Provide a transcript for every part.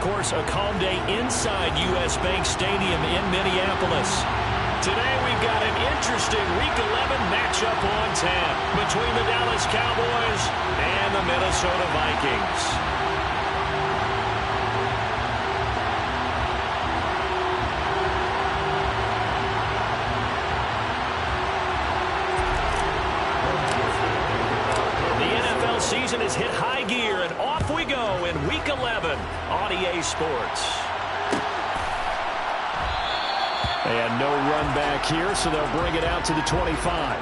course, a calm day inside U.S. Bank Stadium in Minneapolis. Today we've got an interesting Week 11 matchup on tap between the Dallas Cowboys and the Minnesota Vikings. Season is hit high gear, and off we go in Week 11 on EA Sports. And no run back here, so they'll bring it out to the 25.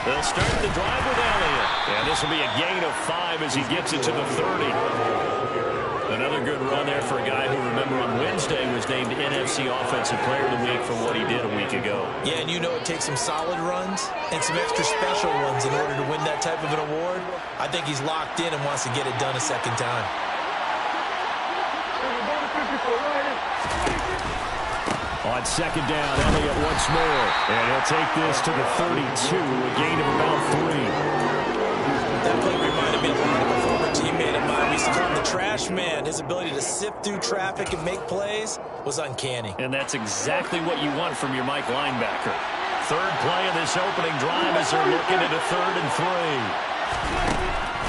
They'll start the drive with Elliott. And this will be a gain of 5 as he gets it to the 30. Another good run there for a guy who, remember, on Wednesday was named NFC Offensive Player of the Week for what he did a week ago. Yeah, and you know it takes some solid runs and some extra special ones in order to win that type of an award. I think he's locked in and wants to get it done a second time. On second down, Elliott once more. And he'll take this to the 32, a gain of about 3. That play reminded me of a former teammate of mine. We used to call him the trash man. His ability to sift through traffic and make plays was uncanny. And that's exactly what you want from your Mike linebacker. Third play of this opening drive as they're looking at a 3rd and 3.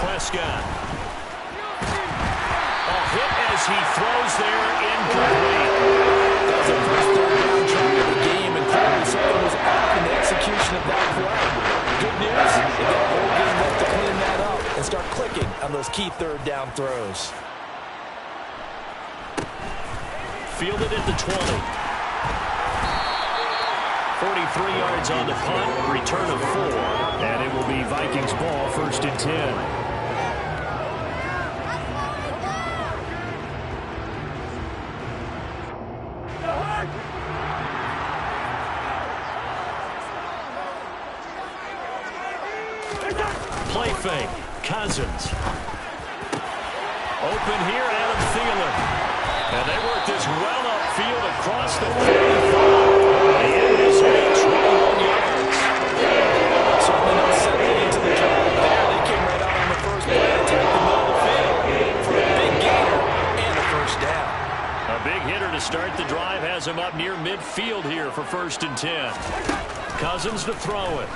Prescott. A hit as he throws there, incomplete. That was the first third down try of the game, and clearly something was off in the execution of that play. Good news, they got a whole game left to clean that up and start clicking on those key third down throws. Fielded at the 20. 43 yards on the punt, return of 4, and it will be Vikings ball, 1st and 10. Play fake. Cousins. Open here, Adam Thielen. And they work this well upfield across the 45. The end is 21 yards. Certainly not settling into the drive there. They came right out on the first play, attacked the middle of the field for a big gainer and a 1st down. A big hitter to start the drive has him up near midfield here for 1st and 10. Cousins to throw it.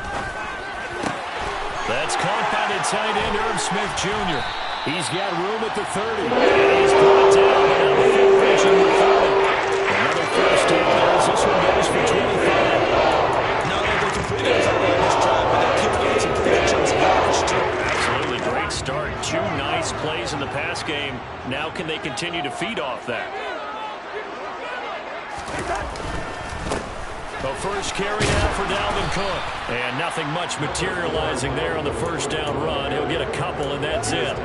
That's caught by the tight end, Irv Smith Jr. He's got room at the 30. And he's brought down now the field vision with 30. Another 1st down as this one goes for 25. Not only they completed a couple on this drive, but they kicked out some pretty chunks of garbage too. Absolutely great start. 2 nice plays in the pass game. Now can they continue to feed off that? The first carry now for Dalvin Cook. And nothing much materializing there on the 1st down run. He'll get a couple, and that's it.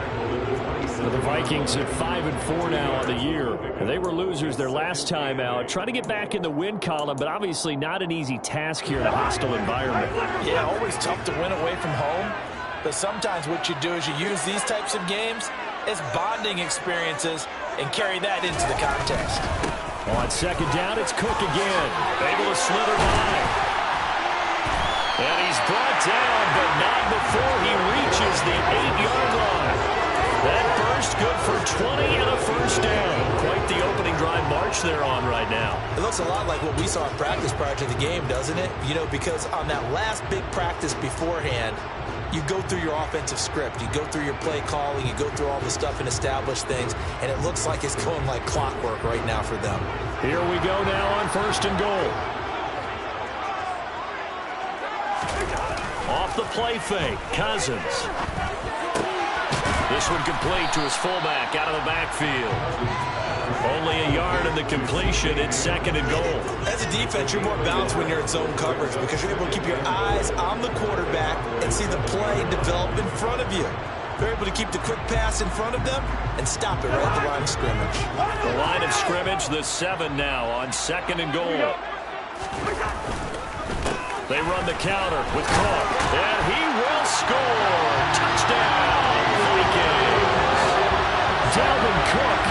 So the Vikings at 5-4 now on the year. They were losers their last time out. Trying to get back in the win column, but obviously not an easy task here in a hostile environment. Yeah, always tough to win away from home. But sometimes what you do is you use these types of games as bonding experiences and carry that into the contest. On second down, it's Cook again. Able to slither by. And he's brought down, but not before he reaches the 8-yard line. That burst good for 20 and a 1st down. Quite the opening drive march they're on right now. It looks a lot like what we saw in practice prior to the game, doesn't it? You know, because on that last big practice beforehand, you go through your offensive script. You go through your play calling. You go through all the stuff and establish things. And it looks like it's going like clockwork right now for them. Here we go now on 1st and goal. Off the play fake, Cousins. This one complete to his fullback out of the backfield. Only a yard in the completion. It's 2nd and goal. As a defense, you're more balanced when you're in zone coverage because you're able to keep your eyes on the quarterback and see the play develop in front of you. You're able to keep the quick pass in front of them and stop it right at the line of scrimmage. The line of scrimmage, the 7 now on 2nd and goal. They run the counter with Cook, and he will score. Touchdown, Vikings. Dalvin Cook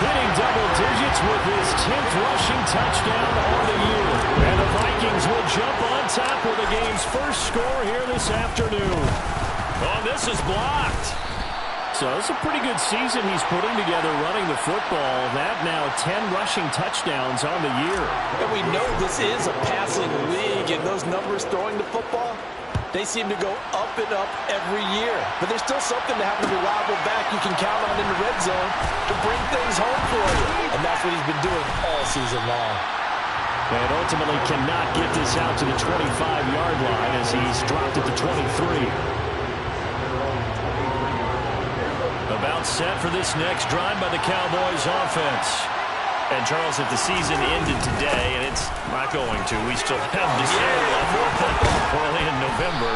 hitting double digits with his 10th rushing touchdown on the year. And the Vikings will jump on top with the game's first score here this afternoon. Oh, this is blocked. So it's a pretty good season he's putting together running the football. That now 10 rushing touchdowns on the year. And we know this is a passing league, and those numbers throwing the football, they seem to go up and up every year. But there's still something to have a reliable back you can count on in the red zone to bring things home for you. And that's what he's been doing all season long. And ultimately cannot get this out to the 25-yard line as he's dropped at the 23. About set for this next drive by the Cowboys offense. And, Charles, if the season ended today, and it's not going to, we still have December left early in November,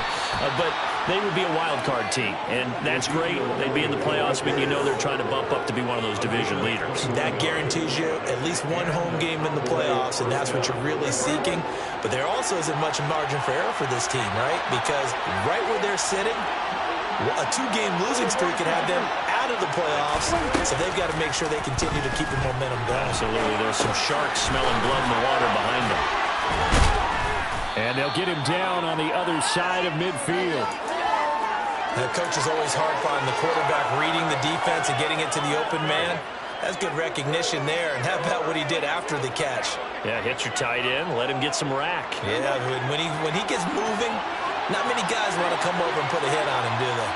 but they would be a wild card team. And that's great. They'd be in the playoffs, but you know they're trying to bump up to be one of those division leaders. That guarantees you at least one home game in the playoffs, and that's what you're really seeking. But there also isn't much margin for error for this team, right? Because right where they're sitting, a 2-game losing streak can have them out of the playoffs, so they've got to make sure they continue to keep the momentum going. Absolutely. There's some sharks smelling blood in the water behind them. And they'll get him down on the other side of midfield. The coach is always hard on the quarterback reading the defense and getting it to the open man. That's good recognition there. And how about what he did after the catch? Yeah, hit your tight end, let him get some rack. Yeah, when he gets moving, not many guys want to come over and put a hit on him, do they?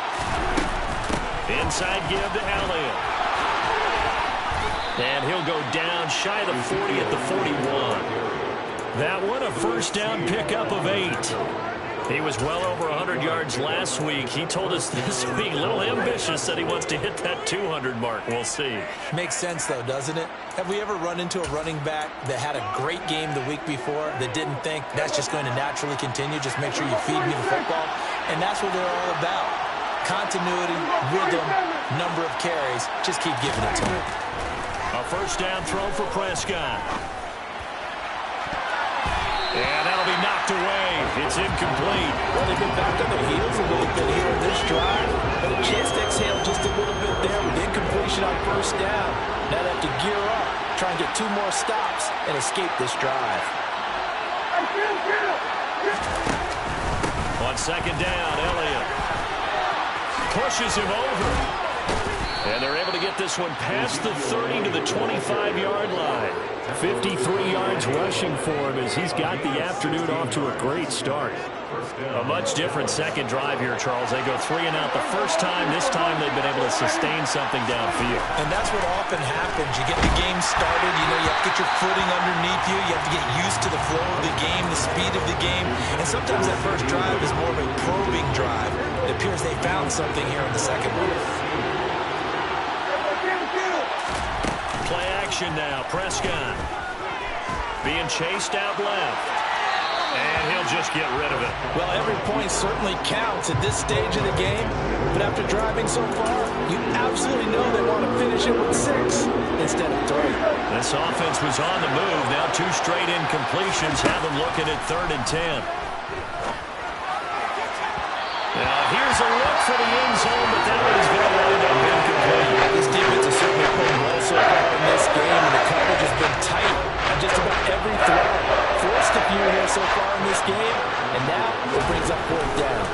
Inside give to Elliott. And he'll go down shy of the 40 at the 41. That one a first down pickup of 8. He was well over 100 yards last week. He told us this week, a little ambitious, that he wants to hit that 200 mark. We'll see. Makes sense, though, doesn't it? Have we ever run into a running back that had a great game the week before that didn't think that's just going to naturally continue? Just make sure you feed me the football. And that's what they're all about. Continuity, rhythm, number of carries. Just keep giving it to him. A first down throw for Prescott. And that'll be knocked away. It's incomplete. Well, they've been back on their heels a little bit here in this drive, but a chance to exhale just a little bit there with incompletion on first down. Now they have to gear up, try and get 2 more stops and escape this drive. On second down, Elliott pushes him over. And they're able to get this one past the 30 to the 25-yard line. 53 yards rushing for him as he's got the afternoon off to a great start. A much different second drive here, Charles. They go 3 and out the first time. This time they've been able to sustain something downfield. And that's what often happens. You get the game started. You know, you have to get your footing underneath you. You have to get used to the flow of the game, the speed of the game. And sometimes that first drive is more of a probing drive. It appears they found something here in the second one. Play action now. Prescott being chased out left. And he'll just get rid of it. Well, every point certainly counts at this stage of the game. But after driving so far, you absolutely know they want to finish it with 6 instead of 3. This offense was on the move. Now 2 straight incompletions have them looking at 3rd and 10. Now here's a look for the end zone, but that one is going to wind up incomplete. This defense has certainly played well so far in this game, and the coverage has been tight on just about every throw. Forced a few here so far in this game, and now it brings up 4th down.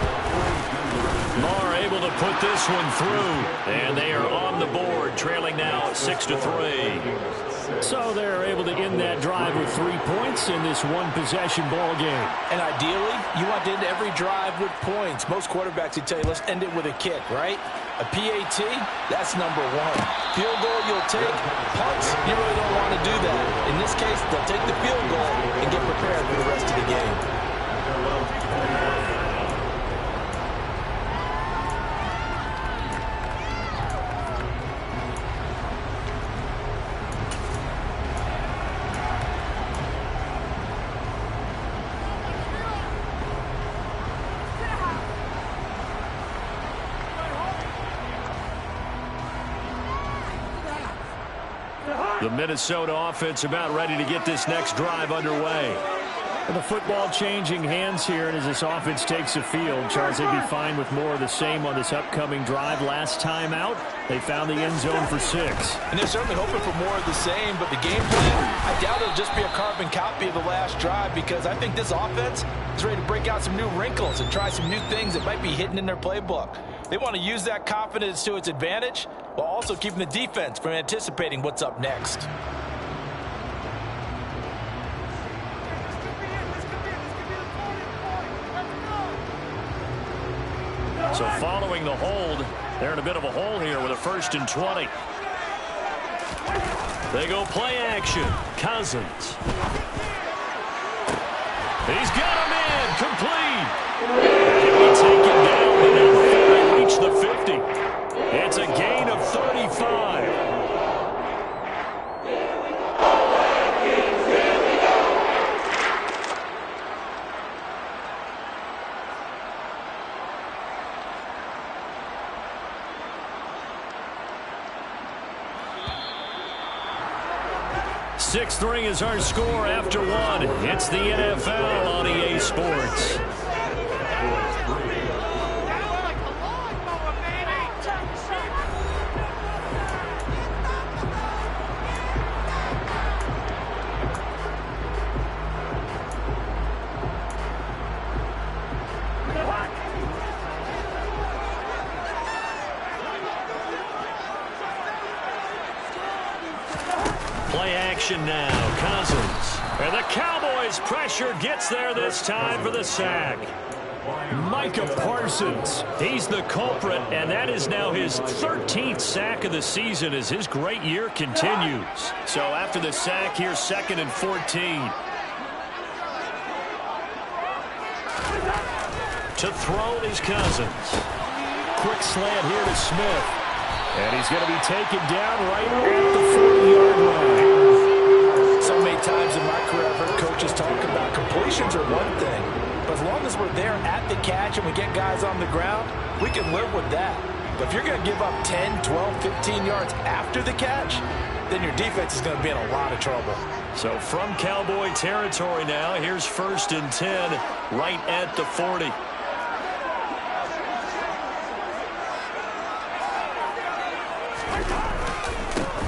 Marr able to put this one through, and they are on the board, trailing now 6-3. So they're able to end that drive with 3 points in this one-possession ball game. And ideally, you want to end every drive with points. Most quarterbacks would tell you, let's end it with a kick, right? A PAT, that's number 1. Field goal you'll take. Punts, you really don't want to do that. In this case, they'll take the field goal and get prepared for the rest of the game. The Minnesota offense about ready to get this next drive underway. And the football changing hands here, and as this offense takes the field, Charles, they'd be fine with more of the same on this upcoming drive. Last time out, they found the end zone for 6. And they're certainly hoping for more of the same, but the game plan, I doubt it'll just be a carbon copy of the last drive, because I think this offense is ready to break out some new wrinkles and try some new things that might be hidden in their playbook. They want to use that confidence to its advantage while also keeping the defense from anticipating what's up next. So following the hold, they're in a bit of a hole here with a 1st and 20. They go play action. Cousins. He's got him in. Complete. He'll be taken down, and they'll reach the 50. It's a gain of 35. 6-3 is our score after 1. It's the NFL on EA Sports. Play action now. Cousins. And the Cowboys' pressure gets there this time for the sack. Micah Parsons. He's the culprit, and that is now his 13th sack of the season as his great year continues. So after the sack, here's 2nd and 14. To throw is Cousins. Quick slant here to Smith. And he's going to be taken down right at the 40-yard line. So many times in my career, I've heard coaches talk about completions are one thing. But as long as we're there at the catch and we get guys on the ground, we can live with that. But if you're going to give up 10, 12, 15 yards after the catch, then your defense is going to be in a lot of trouble. So from Cowboy territory now, here's 1st and 10 right at the 40.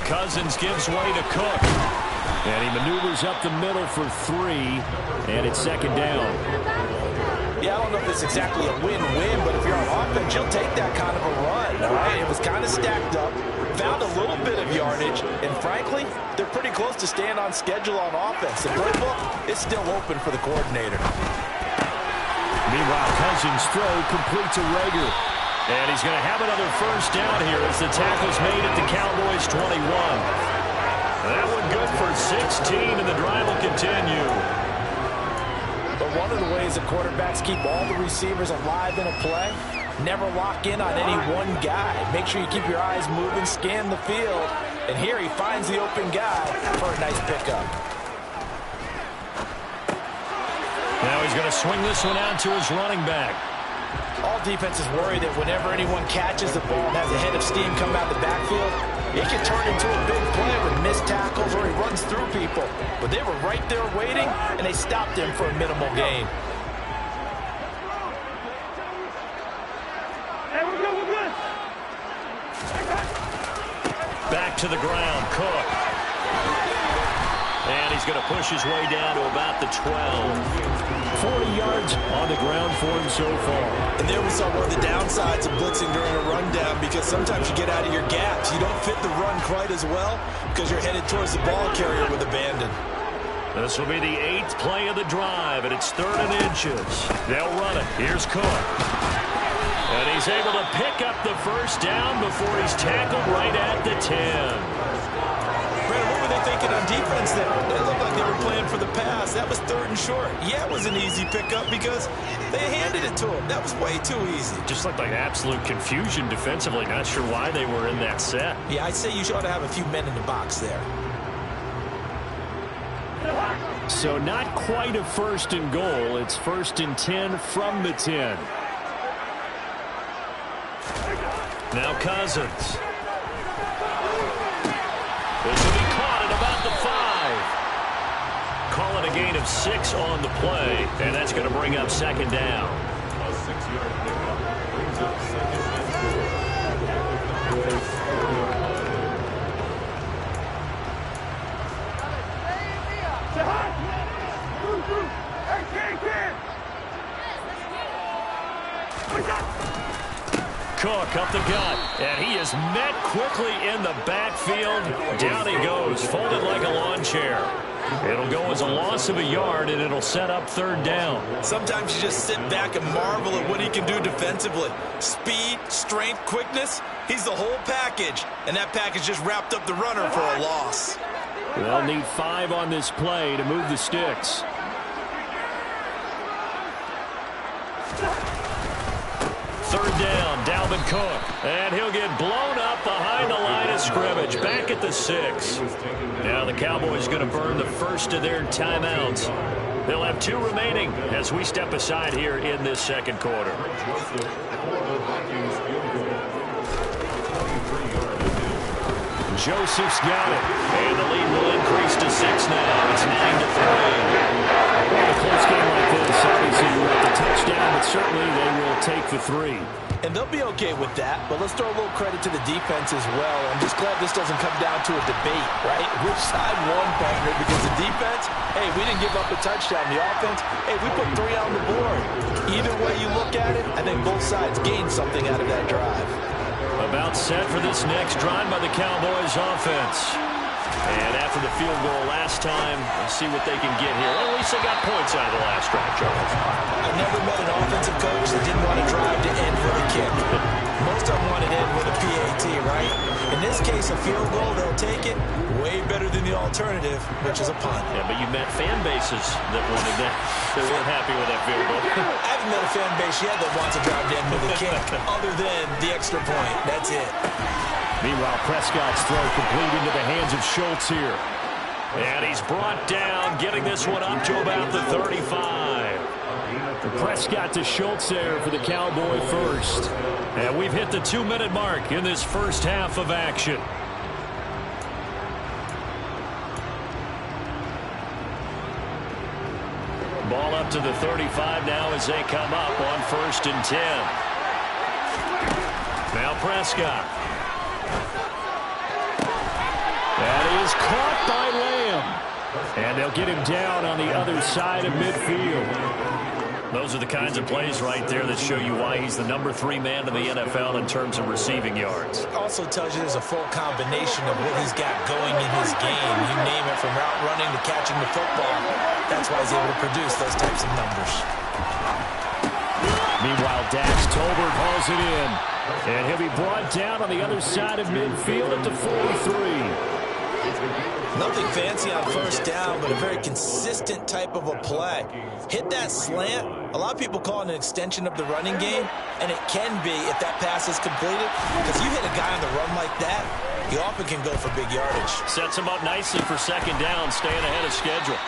Cousins gives way to Cook. And he maneuvers up the middle for 3. And it's 2nd down. Yeah, I don't know if it's exactly a win-win, but if you're on offense, you'll take that kind of a run. All right? It was kind of stacked up, found a little bit of yardage, and frankly, they're pretty close to staying on schedule on offense. The playbook is still open for the coordinator. Meanwhile, Cousins' throw complete to Rager. And he's going to have another 1st down here as the tackle's made at the Cowboys' 21. That one good for 16, and the drive will continue. But one of the ways that quarterbacks keep all the receivers alive in a play, never lock in on any one guy. Make sure you keep your eyes moving, scan the field. And here he finds the open guy for a nice pickup. Now he's going to swing this one out to his running back. All defenses worry that whenever anyone catches the ball and has a head of steam come out the backfield, it can turn into a big play with missed tackles or he runs through people. But they were right there waiting, and they stopped him for a minimal gain. Back to the ground, Cook. And he's going to push his way down to about the 12. 40 yards on the ground for him so far. And there we saw one of the downsides of blitzing during a rundown, because sometimes you get out of your gaps. You don't fit the run quite as well because you're headed towards the ball carrier with abandon. This will be the 8th play of the drive, and it's 3rd and inches. They'll run it. Here's Cook. And he's able to pick up the 1st down before he's tackled right at the 10. Brandon, what were they thinking on defense there? They looked like they were playing for the pass. That was 3rd and short. Yeah, it was an easy pickup because they handed it to him. That was way too easy. Just looked like absolute confusion defensively. Not sure why they were in that set. Yeah, I'd say you ought to have a few men in the box there. So not quite a 1st and goal. It's 1st and 10 from the 10. Now Cousins. This will be caught and gain of 6 on the play, and that's going to bring up second down. A 6-yard pickup brings up second and 4. Cook up the gut, and he is met quickly in the backfield. Down he goes, folded like a lawn chair. It'll go as a loss of a yard, and it'll set up third down. Sometimes you just sit back and marvel at what he can do defensively. Speed, strength, quickness, he's the whole package. And that package just wrapped up the runner for a loss. They'll need 5 on this play to move the sticks. Third down, Dalvin Cook. And he'll get blown up behind the line of scrimmage. Back at the 6. Now the Cowboys going to burn the first of their timeouts. They'll have 2 remaining as we step aside here in this second quarter. Joseph's got it. And the lead will increase to 6 now. It's 9-3. A close game like this, obviously you want the touchdown, but certainly they will take the 3. And they'll be okay with that, but let's throw a little credit to the defense as well. I'm just glad this doesn't come down to a debate, right? Which side won, partner? Because the defense, hey, we didn't give up a touchdown. The offense, hey, we put 3 on the board. Either way you look at it, I think both sides gained something out of that drive. About set for this next drive by the Cowboys offense. And after the field goal last time, we'll see what they can get here. Well, at least they got points out of the last drive, Charles. I never met an offensive coach that didn't want to drive to end with a kick. Most of them want to end with a PAT, right? In this case, a field goal, they'll take it. Way better than the alternative, which is a punt. Yeah, but you met fan bases that wanted that. They weren't happy with that field goal. I haven't met a fan base yet that wants to drive to end with a kick, other than the extra point. That's it. Meanwhile, Prescott's throw complete into the hands of Schultz here. And he's brought down, getting this one up to about the 35. Prescott to Schultz there for the Cowboy first. And we've hit the 2-minute mark in this first half of action. Ball up to the 35 now as they come up on 1st and 10. Now Prescott. That is caught by Lamb. And they'll get him down on the other side of midfield. Those are the kinds of plays right there that show you why he's the number 3 man in the NFL in terms of receiving yards. Also tells you there's a full combination of what he's got going in his game. You name it, from route running to catching the football. That's why he's able to produce those types of numbers. Meanwhile, Dax Tolbert hauls it in. And he'll be brought down on the other side of midfield at the 43. Nothing fancy on 1st down, but a very consistent type of a play. Hit that slant. A lot of people call it an extension of the running game, and it can be if that pass is completed. Because you hit a guy on the run like that, he often can go for big yardage. Sets him up nicely for 2nd down, staying ahead of schedule.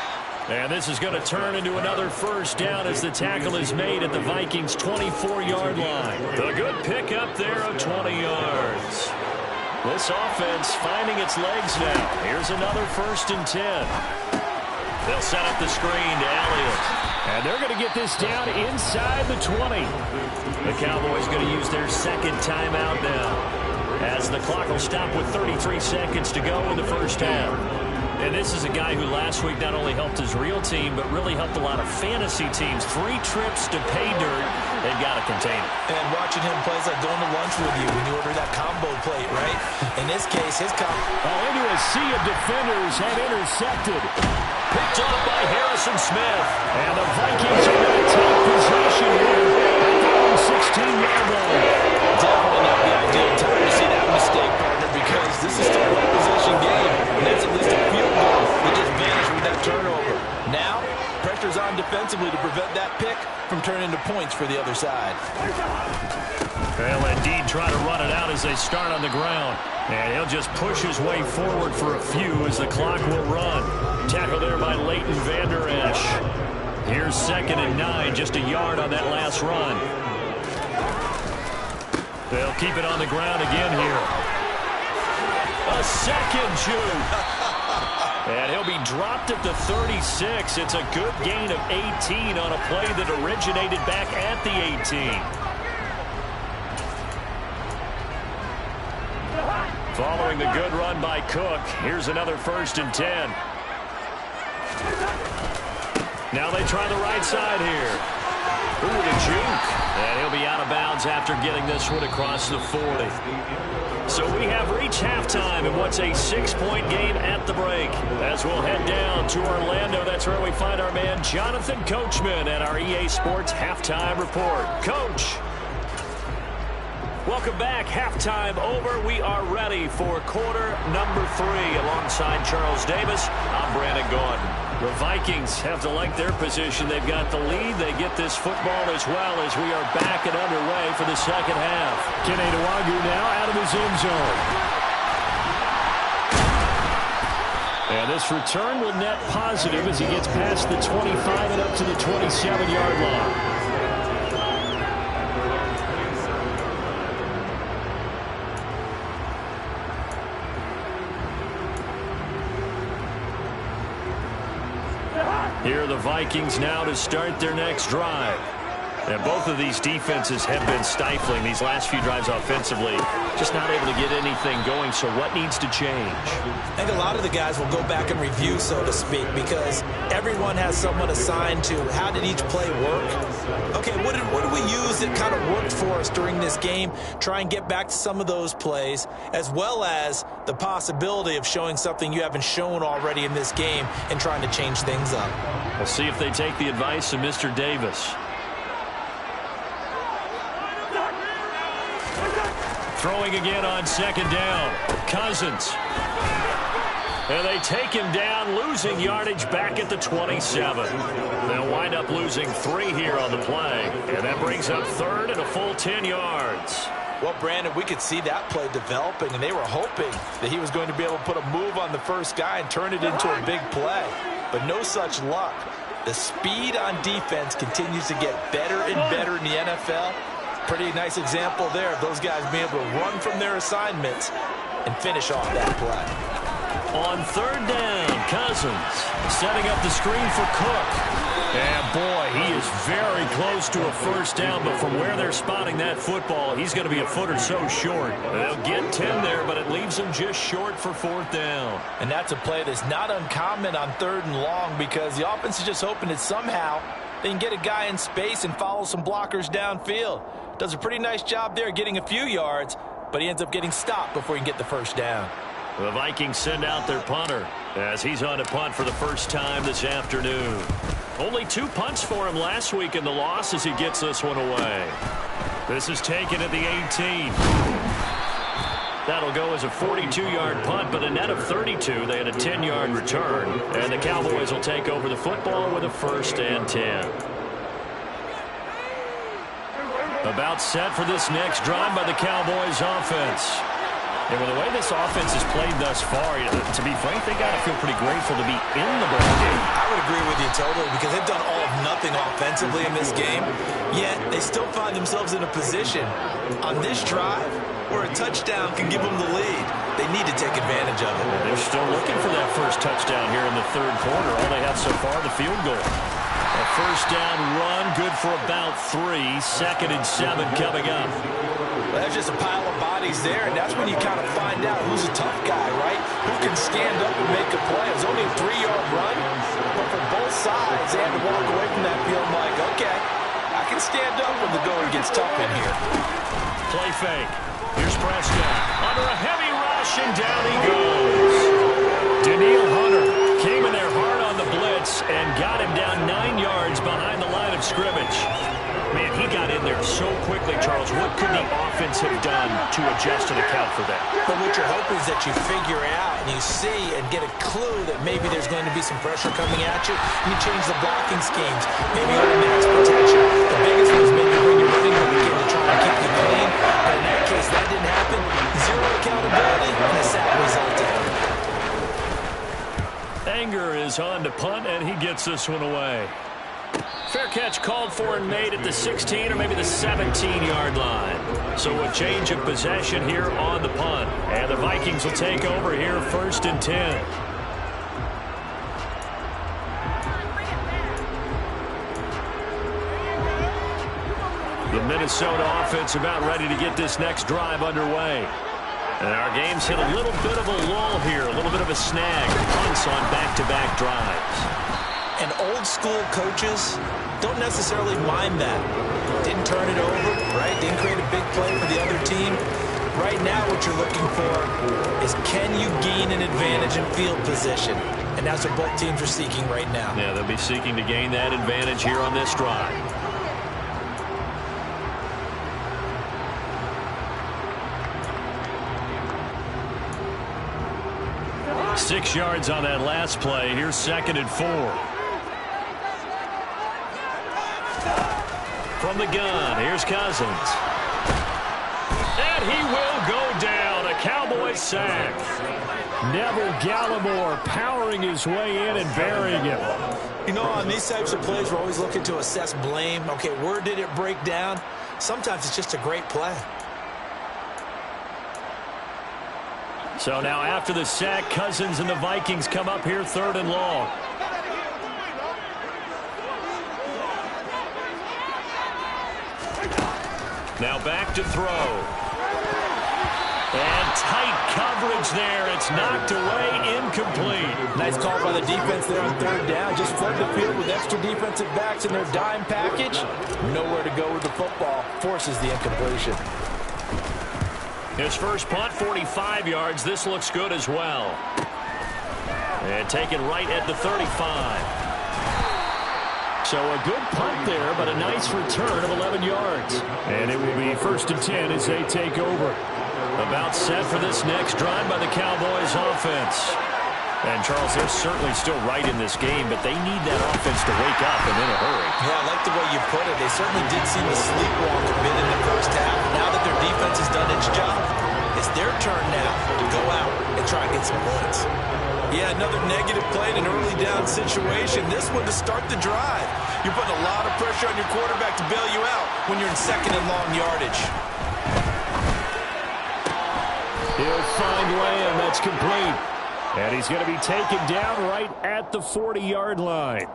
And this is going to turn into another 1st down as the tackle is made at the Vikings' 24-yard line. The good pickup there of 20 yards. This offense finding its legs now. Here's another 1st and 10. They'll set up the screen to Elliott. And they're going to get this down inside the 20. The Cowboys going to use their 2nd timeout now, as the clock will stop with 33 seconds to go in the 1st half. And this is a guy who last week not only helped his real team, but really helped a lot of fantasy teams. 3 trips to pay dirt. They've got to contain it. And watching him play is like going to lunch with you when you order that combo plate, right? In this case, his combo. Into a sea of defenders and intercepted. Picked off by Harrison Smith. And the Vikings are going to take possession here at their own 16-yard line. Definitely not the ideal time to see that mistake, partner, because this is still a one-possession game. And that's at least a field goal that just vanished with that turnover. Now, pressure's on defensively to prevent that pick from turning into points for the other side. They'll indeed try to run it out as they start on the ground. And he'll just push his way forward for a few as the clock will run. Tackle there by Leighton Vander Esch. Here's 2nd and 9, just a yard on that last run. They'll keep it on the ground again here. A second shoot. And he'll be dropped at the 36. It's a good gain of 18 on a play that originated back at the 18. Following the good run by Cook, here's another 1st and 10. Now they try the right side here. Ooh, the juke. And he'll be out of bounds after getting this one across the 40. So we have reached halftime in what's a 6-point game at the break. As we'll head down to Orlando, that's where we find our man Jonathan Coachman at our EA Sports Halftime Report. Coach. Welcome back. Halftime over. We are ready for quarter number 3. Alongside Charles Davis, I'm Brandon Gordon. The Vikings have to like their position. They've got the lead. They get this football as well as we are back and underway for the second half. Kenny Nwagu now out of his end zone. And this return will net positive as he gets past the 25 and up to the 27-yard line. Here are the Vikings now to start their next drive. And both of these defenses have been stifling these last few drives offensively. Just not able to get anything going, so what needs to change? I think a lot of the guys will go back and review, so to speak, because everyone has someone assigned to how did each play work. Okay, what did we use that kind of worked for us during this game? Try and get back to some of those plays, as well as the possibility of showing something you haven't shown already in this game and trying to change things up. We'll see if they take the advice of Mr. Davis. Throwing again on 2nd down. Cousins. And they take him down, losing yardage back at the 27. They'll wind up losing 3 here on the play. And that brings up 3rd and a full 10 yards. Well, Brandon, we could see that play developing, and they were hoping that he was going to be able to put a move on the first guy and turn it into a big play. But no such luck. The speed on defense continues to get better and better in the NFL. Pretty nice example there of those guys being able to run from their assignments and finish off that play. On 3rd down, Cousins setting up the screen for Cook. And boy, he is very close to a 1st down, but from where they're spotting that football, he's going to be a foot or so short. They'll get 10 there, but it leaves him just short for 4th down. And that's a play that's not uncommon on 3rd and long, because the offense is just hoping that somehow they can get a guy in space and follow some blockers downfield. Does a pretty nice job there getting a few yards, but he ends up getting stopped before he can get the 1st down. The Vikings send out their punter as he's on a punt for the first time this afternoon. Only 2 punts for him last week in the loss as he gets this one away. This is taken at the 18. That'll go as a 42-yard punt, but a net of 32. They had a 10-yard return, and the Cowboys will take over the football with a 1st and 10. About set for this next drive by the Cowboys offense. And with the way this offense has played thus far, to be frank, they got to feel pretty grateful to be in the ball game. I would agree with you totally, because they've done all of nothing offensively in this game, yet they still find themselves in a position on this drive where a touchdown can give them the lead. They need to take advantage of it. They're still looking for that first touchdown here in the 3rd quarter. All they have so far, the field goal. A 1st down run, good for about 3. 2nd and 7 coming up. Well, there's just a pile of bodies there, and that's when you kind of find out who's a tough guy, right? Who can stand up and make a play. It's only a 3-yard run, but for both sides, they had to walk away from that field like, okay, I can stand up when the going gets tough in here. Play fake. Here's Prescott under a heavy rush, and down he goes. Daniil Hunter came in there hard on the blitz and got him down 9 yards behind the line of scrimmage. Man, he got in there so quickly, Charles. What could the offense have done to adjust and account for that? But what you're hoping is that you figure out and you see and get a clue that maybe there's going to be some pressure coming at you, and you change the blocking schemes. Maybe go to max protection. The biggest one is maybe bring your running back again to try and keep you clean. But in that case, that didn't happen. 0 accountability, and a sack resulted. Anger is on to punt, and he gets this one away. Fair catch called for and made at the 16 or maybe the 17-yard line. So a change of possession here on the punt. And the Vikings will take over here 1st and 10. The Minnesota offense about ready to get this next drive underway. And our game's hit a little bit of a lull here, a little bit of a snag. Punts on back-to-back drives. And old-school coaches don't necessarily mind that. Didn't turn it over, right? Didn't create a big play for the other team. Right now what you're looking for is, can you gain an advantage in field position? And that's what both teams are seeking right now. Yeah, they'll be seeking to gain that advantage here on this drive. Six yards on that last play. Here's 2nd and 4. From the gun, here's Cousins. And he will go down. A Cowboys sack. Neville Gallimore powering his way in and burying him. You know, on these types of plays, we're always looking to assess blame. Okay, where did it break down? Sometimes it's just a great play. So now after the sack, Cousins and the Vikings come up here 3rd and long. Now back to throw. And tight coverage there. It's knocked away, incomplete. Nice call by the defense there on 3rd down. Just flood the field with extra defensive backs in their dime package. Nowhere to go with the football. Forces the incompletion. His first punt, 45 yards. This looks good as well. And taken right at the 35. So a good punt there, but a nice return of 11 yards. And it will be 1st and 10 as they take over. About set for this next drive by the Cowboys offense. And, Charles, they're certainly still right in this game, but they need that offense to wake up and in a hurry. Yeah, I like the way you put it. They certainly did seem to sleepwalk a bit in the first half. Now that their defense has done its job, it's their turn now to go out and try and get some points. Yeah, another negative play in an early down situation. This one to start the drive. You're putting a lot of pressure on your quarterback to bail you out when you're in 2nd and long yardage. He'll find Lamb. That's complete. And he's going to be taken down right at the 40-yard line.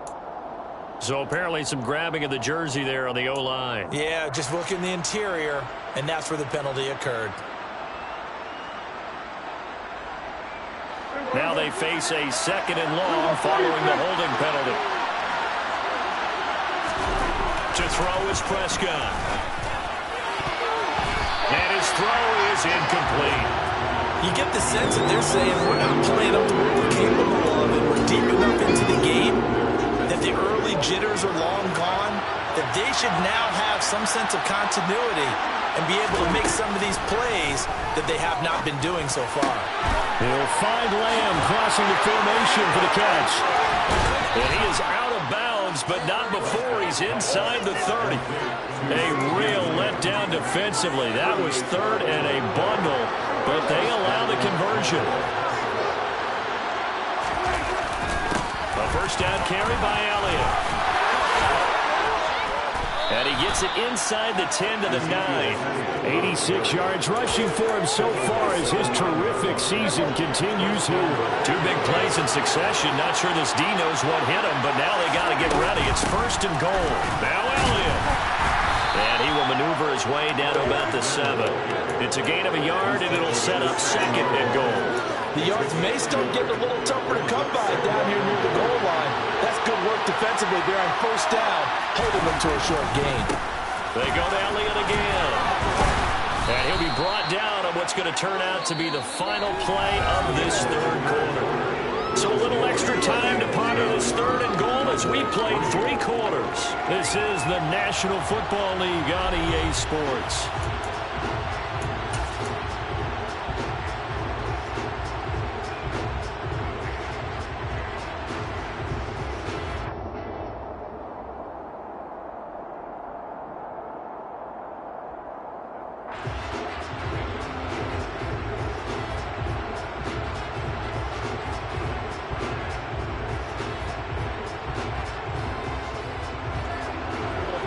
So apparently some grabbing of the jersey there on the O-line. Yeah, just look in the interior, and that's where the penalty occurred. Now they face a 2nd and long following the holding penalty. To throw is Prescott. And his throw is incomplete. You get the sense that they're saying we're not playing up to what we're capable of, and we're deep enough into the game that the early jitters are long gone, that they should now have some sense of continuity and be able to make some of these plays that they have not been doing so far. He'll find Lamb crossing the formation for the catch. And he is out of bounds, but not before he's inside the 30. A real letdown defensively. That was 3rd and a bundle, but they allow the conversion. A first down carry by Elliott. And he gets it inside the 10 to the 9. 86 yards rushing for him so far as his terrific season continues here. 2 big plays in succession. Not sure this D knows what hit him, but now they got to get ready. It's 1st and goal. Now Elliott. And he will maneuver his way down to about the 7. It's a gain of a yard, and it'll set up 2nd and goal. The yards may start getting a little tougher to come by down here near the goal line. That's good work defensively there on 1st down, holding them to a short gain. They go to Elliott again. And he'll be brought down on what's going to turn out to be the final play of this 3rd quarter. So a little extra time to ponder this 3rd and goal as we played 3 quarters. This is the National Football League on EA Sports.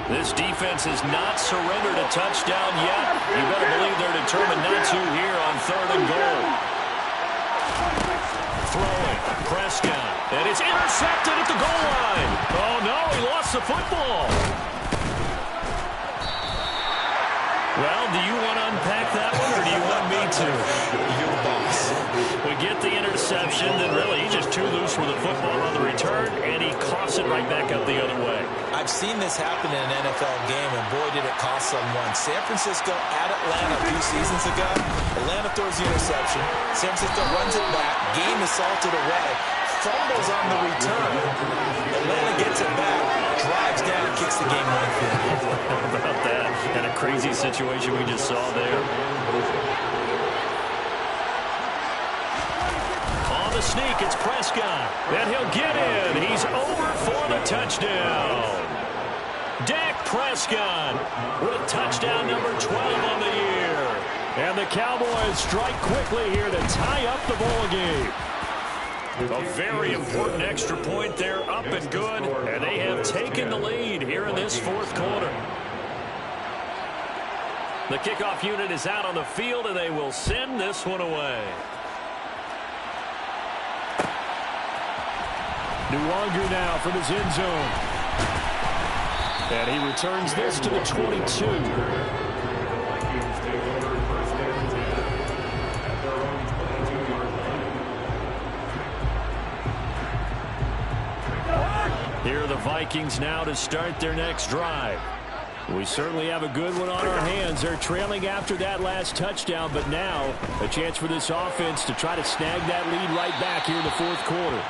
This defense has not surrendered a touchdown yet. You better believe they're determined not to here on 3rd and goal. Throwing, Prescott, and it's intercepted at the goal. to. You're the boss. We get the interception, then really he's just too loose with the football on the return, and he coughs it right back up the other way. I've seen this happen in an NFL game, and boy, did it cost someone. San Francisco at Atlanta a few seasons ago. Atlanta throws the interception. San Francisco runs it back. Game is salted away. Fumbles on the return. Atlanta gets it back, drives down, kicks the game-winning field goal. How about that? And a crazy situation we just saw there. On the sneak, it's Prescott. And he'll get in. He's over for the touchdown. Dak Prescott with a touchdown number 12 on the year. And the Cowboys strike quickly here to tie up the ball game. A very important extra point there, up and good, and they have taken the lead here in this fourth quarter. The kickoff unit is out on the field, and they will send this one away. Nwangu now from his end zone. And he returns this to the 22. Here are the Vikings now to start their next drive. We certainly have a good one on our hands. They're trailing after that last touchdown, but now a chance for this offense to try to snag that lead right back here in the fourth quarter.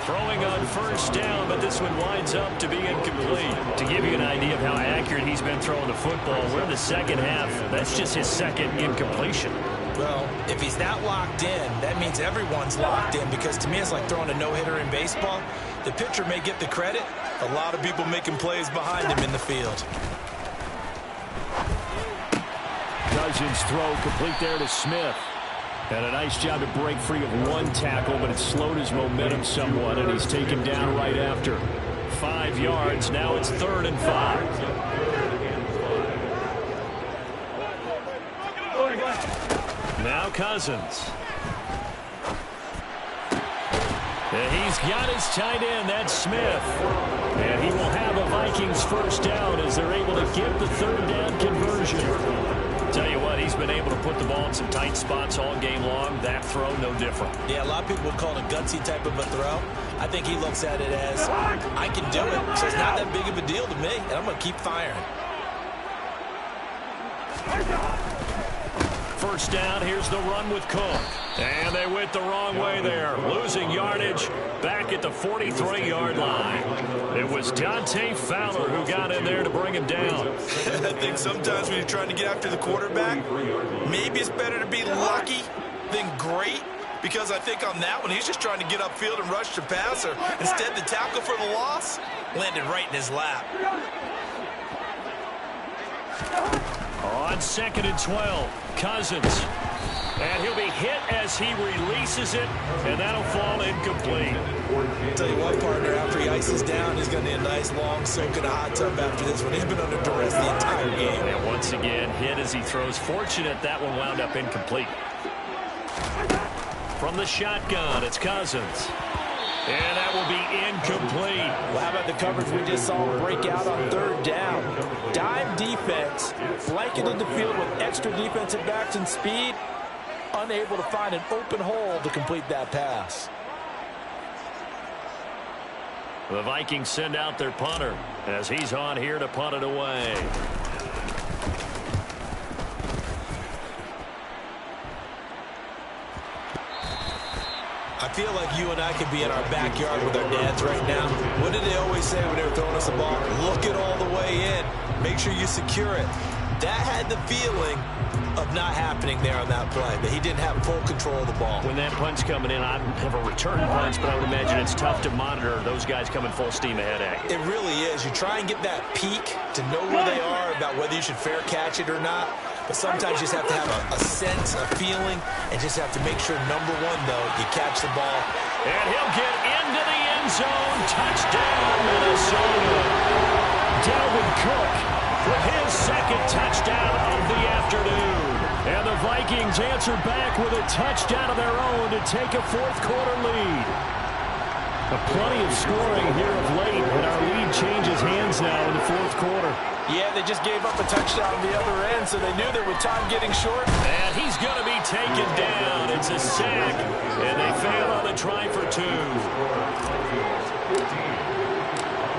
Throwing on first down, but this one winds up to be incomplete. To give you an idea of how accurate he's been throwing the football, we're in the second half. That's just his second incompletion. Well, if he's not locked in, that means everyone's locked in, because to me it's like throwing a no-hitter in baseball. The pitcher may get the credit. A lot of people making plays behind him in the field. Cousins throw complete there to Smith. And a nice job to break free of one tackle, but it slowed his momentum somewhat, and he's taken down right after. 5 yards. Now it's 3rd and 5. Now Cousins. And he's got his tight end. That's Smith. And he will have a Vikings first down as they're able to get the 3rd down conversion. Tell you what, he's been able to put the ball in some tight spots all game long. That throw, no different. Yeah, a lot of people would call it a gutsy type of a throw. I think he looks at it as, I can do it, so it's not that big of a deal to me, and I'm going to keep firing. First down, here's the run with Cook. And they went the wrong way there. Losing yardage back at the 43-yard line. It was Dante Fowler who got in there to bring him down. I think sometimes when you're trying to get after the quarterback, maybe it's better to be lucky than great. Because I think on that one, he's just trying to get upfield and rush the passer. Instead, the tackle for the loss landed right in his lap. On 2nd and 12, Cousins. And he'll be hit as he releases it, and that'll fall incomplete. Tell you what, partner, after he ices down, he's going to need a nice long soak in a hot tub after this one. He's been under duress the entire game. And once again, hit as he throws. Fortunate that one wound up incomplete. From the shotgun, it's Cousins. And that will be incomplete. Well, how about the coverage we just saw him break out on 3rd down? Dime defense, blanketed the field with extra defensive backs and speed, unable to find an open hole to complete that pass. The Vikings send out their punter as he's on here to punt it away. I feel like you and I could be in our backyard with our dads right now. What did they always say when they were throwing us a ball? Look it all the way in. Make sure you secure it. That had the feeling of not happening there on that play, that he didn't have full control of the ball. When that punch coming in, I have a return punch, but I would imagine it's tough to monitor those guys coming full steam ahead at you. It really is. You try and get that peek to know where they are, about whether you should fair catch it or not. But sometimes you just have to have a sense, a feeling, and just have to make sure, number one, though, you catch the ball. And he'll get into the end zone. Touchdown, Minnesota. Dalvin Cook with his 2nd touchdown of the afternoon. And the Vikings answer back with a touchdown of their own to take a 4th quarter lead. Plenty of scoring here of late, and our lead changes hands now in the 4th quarter. Yeah, they just gave up a touchdown on the other end, so they knew that with time getting short. And he's going to be taken down. It's a sack, and they fail on the try for 2.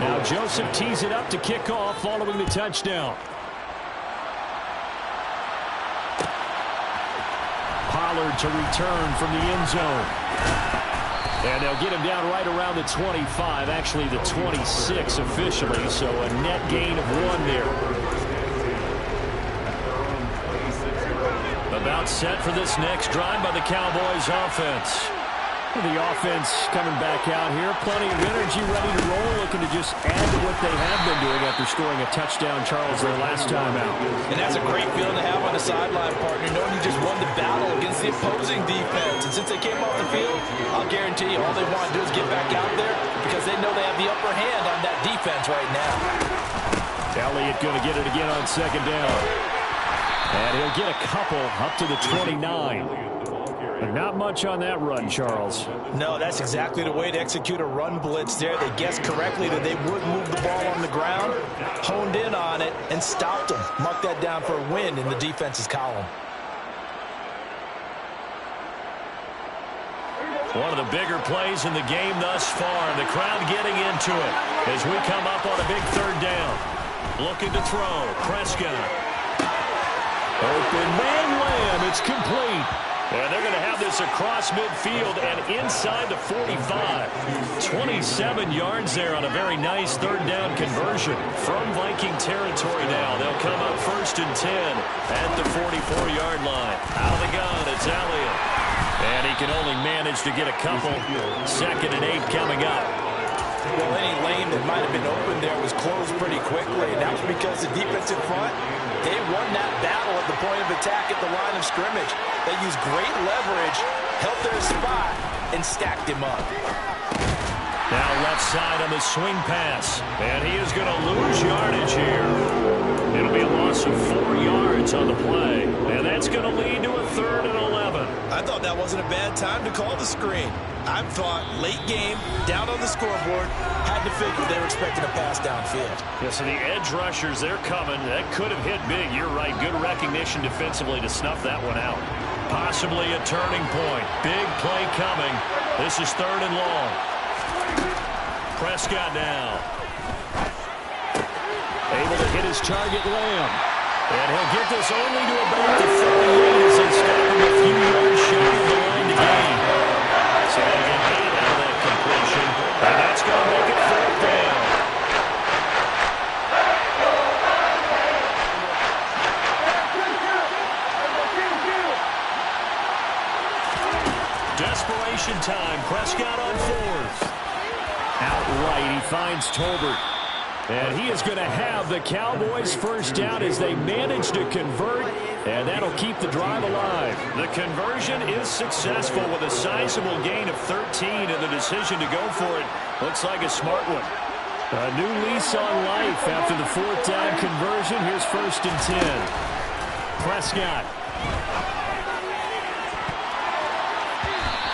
Now Joseph tees it up to kick off following the touchdown. Pollard to return from the end zone. And they'll get him down right around the 25, actually the 26 officially, so a net gain of 1 there. About set for this next drive by the Cowboys offense. The offense coming back out here. Plenty of energy, ready to roll, looking to just add to what they have been doing after scoring a touchdown, Charles, their last time out. And that's a great feeling to have on the sideline, partner, knowing you just won the battle against the opposing defense. And since they came off the field, I'll guarantee you all they want to do is get back out there because they know they have the upper hand on that defense right now. Elliott going to get it again on second down. And he'll get a couple up to the 29. But not much on that run, Charles. No, that's exactly the way to execute a run blitz there. They guessed correctly that they would move the ball on the ground, honed in on it, and stopped them. Mark that down for a win in the defense's column. One of the bigger plays in the game thus far. The crowd getting into it as we come up on a big third down. Looking to throw. Prescott. Open man Lamb. It's complete. And they're going to have this across midfield and inside the 45. 27 yards there on a very nice third down conversion. From Viking territory now, they'll come up 1st and 10 at the 44-yard line. Out of the gun, it's Elliott. And he can only manage to get a couple. 2nd and 8 coming up. Well, any lane that might have been open there was closed pretty quickly. And that was because the defense in front, they won that battle at the point of attack at the line of scrimmage. They used great leverage, held their spot, and stacked him up. Now left side on the swing pass. And he is going to lose yardage here. It'll be a loss of 4 yards on the play. And that's going to lead to a 3rd and 11. I thought that wasn't a bad time to call the screen. I thought late game, down on the scoreboard, had to figure they were expecting a pass downfield. Yeah, so the edge rushers, they're coming. That could have hit big. You're right. Good recognition defensively to snuff that one out. Possibly a turning point. Big play coming. This is 3rd and long. Prescott now. Able to hit his target, Lamb. And he'll get this only to about the 38 as they stop him a few yards shy of the line to gain. So they get 8 out of that completion. And that's going to make it 4th down. Desperation time. Prescott on 4th. Outright, he finds Tolbert. And he is going to have the Cowboys first down as they manage to convert, and that'll keep the drive alive. The conversion is successful with a sizable gain of 13, and the decision to go for it looks like a smart one. A new lease on life after the 4th down conversion. Here's 1st and 10. Prescott.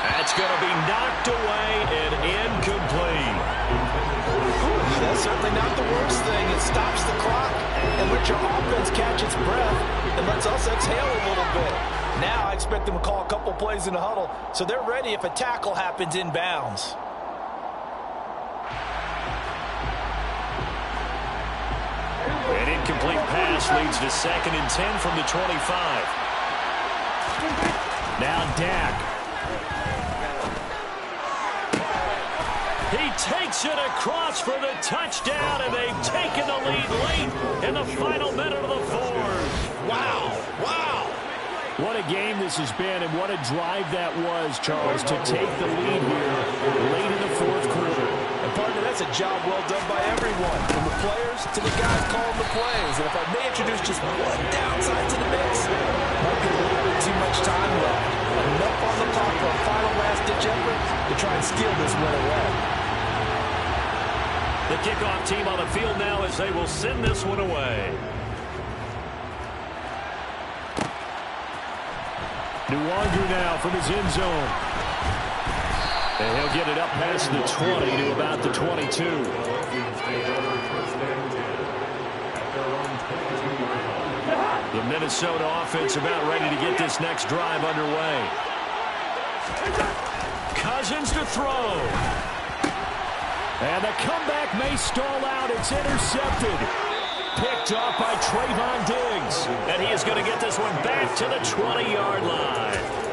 That's going to be knocked away and incomplete. That's certainly not the worst thing. It stops the clock and lets your offense catch its breath and lets us exhale a little bit. Now I expect them to call a couple plays in the huddle so they're ready if a tackle happens inbounds. An incomplete pass leads to 2nd and 10 from the 25. Now Dak. He takes it across for the touchdown, and they've taken the lead late in the final minute of the 4th. Wow, wow. What a game this has been, and what a drive that was, Charles, to take the lead here late in the 4th quarter. And partner, that's a job well done by everyone, from the players to the guys calling the plays. And if I may introduce just one downside to the mix, might be a little bit too much time left. Enough on the clock for a final last-ditch effort to try and steal this one away. The kickoff team on the field now as they will send this one away. Nuwanger now from his end zone. And he'll get it up past the 20 to about the 22. The Minnesota offense about ready to get this next drive underway. Cousins to throw. And the comeback may stall out. It's intercepted. Picked off by Trayvon Diggs. And he is going to get this one back to the 20-yard line.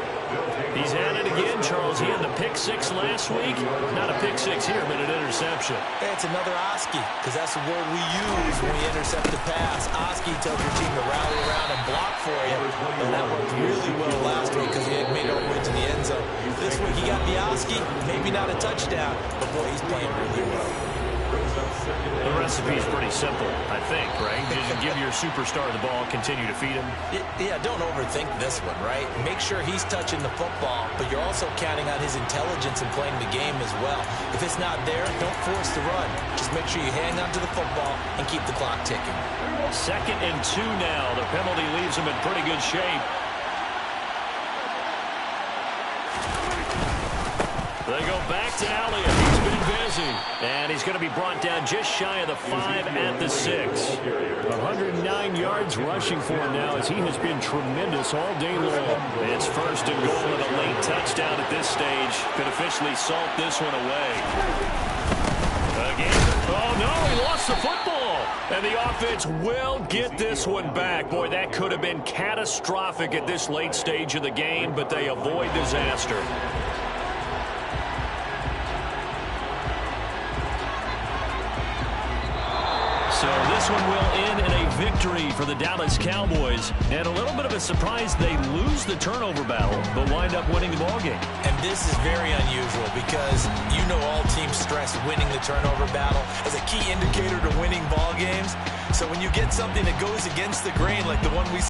He's at it again, Charles. He had the pick six last week. Not a pick six here, but an interception. Hey, it's another Oski, because that's the word we use when we intercept the pass. Oski tells your team to rally around and block for you. And that worked really well last week because he had made our way to the end zone. This week he got the Oski, maybe not a touchdown, but boy, he's playing really well. The recipe's pretty simple, I think, right? Just give your superstar the ball, continue to feed him. Yeah, don't overthink this one, right? Make sure he's touching the football, but you're also counting on his intelligence in playing the game as well. If it's not there, don't force the run. Just make sure you hang on to the football and keep the clock ticking. 2nd and 2 now. The penalty leaves him in pretty good shape. They go back to Elliott. He's been busy. And he's going to be brought down just shy of the 5 at the 6. 109 yards rushing for him now as he has been tremendous all day long. It's 1st and goal and a late touchdown at this stage. Could officially salt this one away. Again. Oh, no, he lost the football. And the offense will get this one back. Boy, that could have been catastrophic at this late stage of the game, but they avoid disaster. So this one will end in a victory for the Dallas Cowboys. And a little bit of a surprise, they lose the turnover battle, but wind up winning the ballgame. And this is very unusual because you know all teams stress winning the turnover battle as a key indicator to winning ball games. So when you get something that goes against the grain like the one we